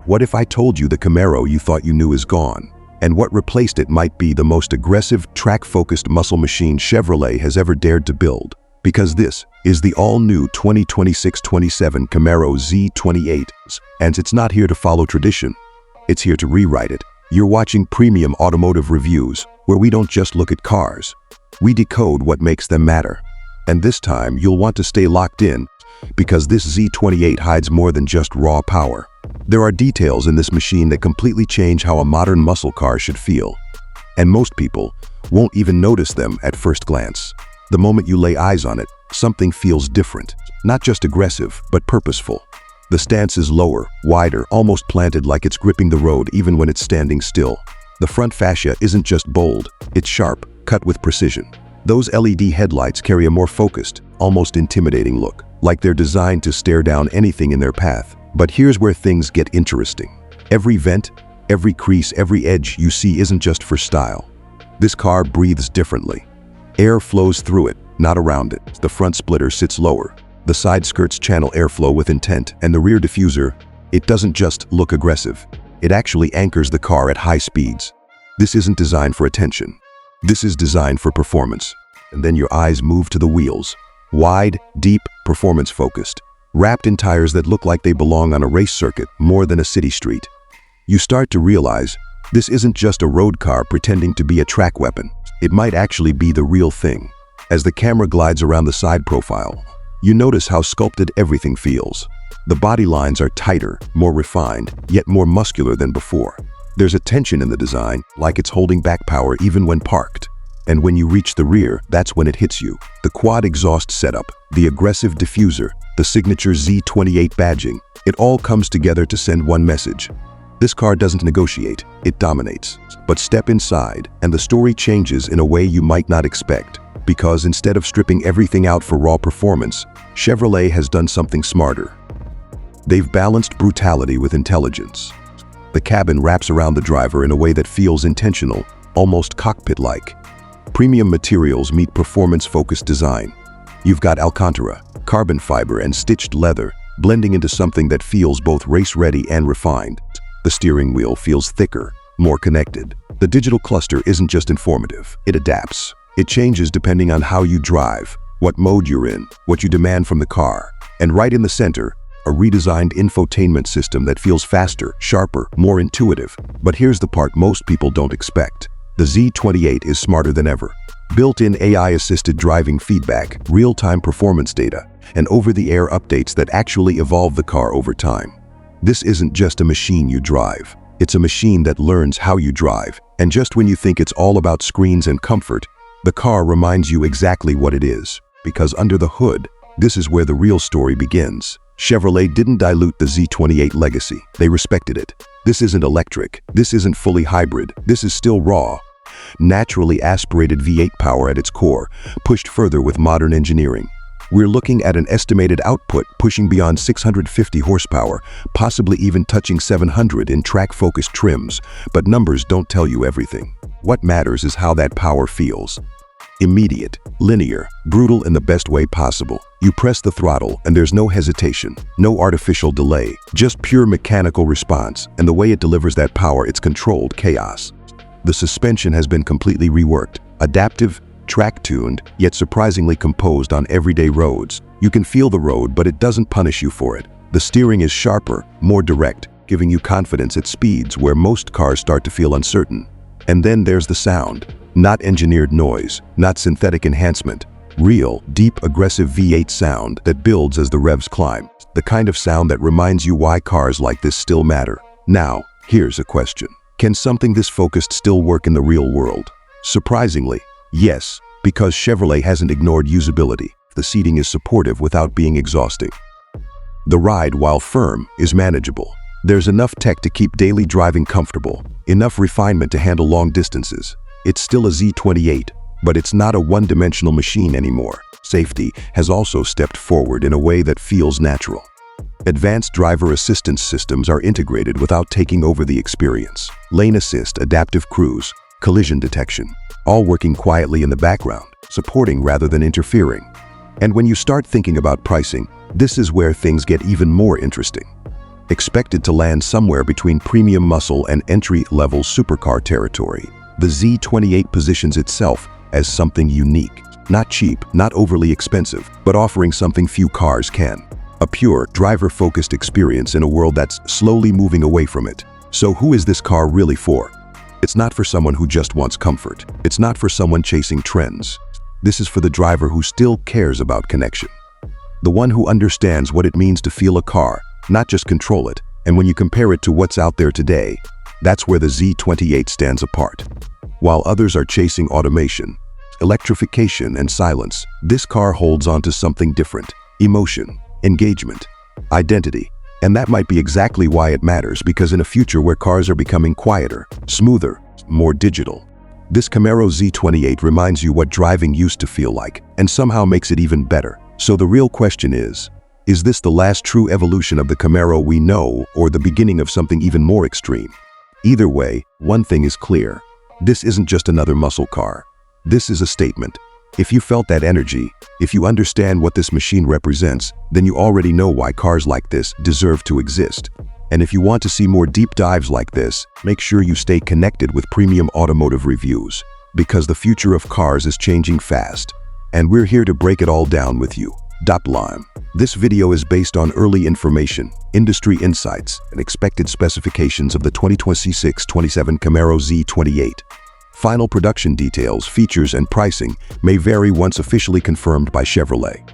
What if I told you the Camaro you thought you knew is gone, and what replaced it might be the most aggressive, track-focused muscle machine Chevrolet has ever dared to build? Because this is the all-new 2026-27 Camaro Z28, and it's not here to follow tradition. It's here to rewrite it. You're watching premium automotive reviews, where we don't just look at cars. We decode what makes them matter. And this time, you'll want to stay locked in, because this Z28 hides more than just raw power. There are details in this machine that completely change how a modern muscle car should feel. And most people won't even notice them at first glance. The moment you lay eyes on it, something feels different. Not just aggressive, but purposeful. The stance is lower, wider, almost planted like it's gripping the road even when it's standing still. The front fascia isn't just bold, it's sharp, cut with precision. Those LED headlights carry a more focused, almost intimidating look, like they're designed to stare down anything in their path. But here's where things get interesting. Every vent, every crease, every edge you see isn't just for style. This car breathes differently. Air flows through it, not around it. The front splitter sits lower. The side skirts channel airflow with intent, and the rear diffuser, it doesn't just look aggressive. It actually anchors the car at high speeds. This isn't designed for attention. This is designed for performance. And then your eyes move to the wheels. Wide, deep, performance-focused. Wrapped in tires that look like they belong on a race circuit more than a city street. You start to realize this isn't just a road car pretending to be a track weapon. It might actually be the real thing. As the camera glides around the side profile, you notice how sculpted everything feels. The body lines are tighter, more refined, yet more muscular than before. There's a tension in the design, like it's holding back power even when parked. And when you reach the rear, that's when it hits you. The quad exhaust setup, the aggressive diffuser, the signature Z28 badging, it all comes together to send one message. This car doesn't negotiate, it dominates. But step inside, and the story changes in a way you might not expect. Because instead of stripping everything out for raw performance, Chevrolet has done something smarter. They've balanced brutality with intelligence. The cabin wraps around the driver in a way that feels intentional, almost cockpit-like. Premium materials meet performance-focused design. You've got Alcantara, carbon fiber, and stitched leather, blending into something that feels both race-ready and refined. The steering wheel feels thicker, more connected. The digital cluster isn't just informative, it adapts. It changes depending on how you drive, what mode you're in, what you demand from the car. And right in the center, a redesigned infotainment system that feels faster, sharper, more intuitive. But here's the part most people don't expect. The Z28 is smarter than ever. Built-in AI-assisted driving feedback, real-time performance data, and over-the-air updates that actually evolve the car over time. This isn't just a machine you drive. It's a machine that learns how you drive. And just when you think it's all about screens and comfort, the car reminds you exactly what it is. Because under the hood, this is where the real story begins. Chevrolet didn't dilute the Z28 legacy. They respected it. This isn't electric. This isn't fully hybrid. This is still raw. Naturally aspirated V8 power at its core, pushed further with modern engineering. We're looking at an estimated output pushing beyond 650 horsepower, possibly even touching 700 in track-focused trims. But numbers don't tell you everything. What matters is how that power feels. Immediate, linear, brutal in the best way possible. You press the throttle and there's no hesitation, no artificial delay, just pure mechanical response, and the way it delivers that power, it's controlled chaos. The suspension has been completely reworked, adaptive, track-tuned, yet surprisingly composed on everyday roads. You can feel the road, but it doesn't punish you for it. The steering is sharper, more direct, giving you confidence at speeds where most cars start to feel uncertain. And then there's the sound. Not engineered noise, not synthetic enhancement. Real, deep, aggressive V8 sound that builds as the revs climb. The kind of sound that reminds you why cars like this still matter. Now, here's a question. Can something this focused still work in the real world? Surprisingly, yes, because Chevrolet hasn't ignored usability. The seating is supportive without being exhausting. The ride, while firm, is manageable. There's enough tech to keep daily driving comfortable, enough refinement to handle long distances. It's still a Z28, but it's not a one-dimensional machine anymore. Safety has also stepped forward in a way that feels natural. Advanced driver assistance systems are integrated without taking over the experience. Lane assist, adaptive cruise, collision detection, all working quietly in the background, supporting rather than interfering. And when you start thinking about pricing, this is where things get even more interesting. expected to land somewhere between premium muscle and entry-level supercar territory. The Z28 positions itself as something unique. Not cheap, not overly expensive, but offering something few cars can. A pure, driver-focused experience in a world that's slowly moving away from it. So who is this car really for? It's not for someone who just wants comfort. It's not for someone chasing trends. This is for the driver who still cares about connection. The one who understands what it means to feel a car, not just control it. And when you compare it to what's out there today, that's where the Z28 stands apart. While others are chasing automation, electrification, and silence, this car holds on to something different: emotion, engagement, identity. And that might be exactly why it matters, because in a future where cars are becoming quieter, smoother, more digital, this Camaro Z28 reminds you what driving used to feel like, and somehow makes it even better. So the real question is this the last true evolution of the Camaro we know, or the beginning of something even more extreme? Either way, one thing is clear. This isn't just another muscle car. This is a statement. If you felt that energy, if you understand what this machine represents, then you already know why cars like this deserve to exist. And if you want to see more deep dives like this, make sure you stay connected with Premium Automotive Reviews, because the future of cars is changing fast, and we're here to break it all down with you. This video is based on early information, industry insights, and expected specifications of the 2026-27 Camaro Z28. Final production details, features, and pricing may vary once officially confirmed by Chevrolet.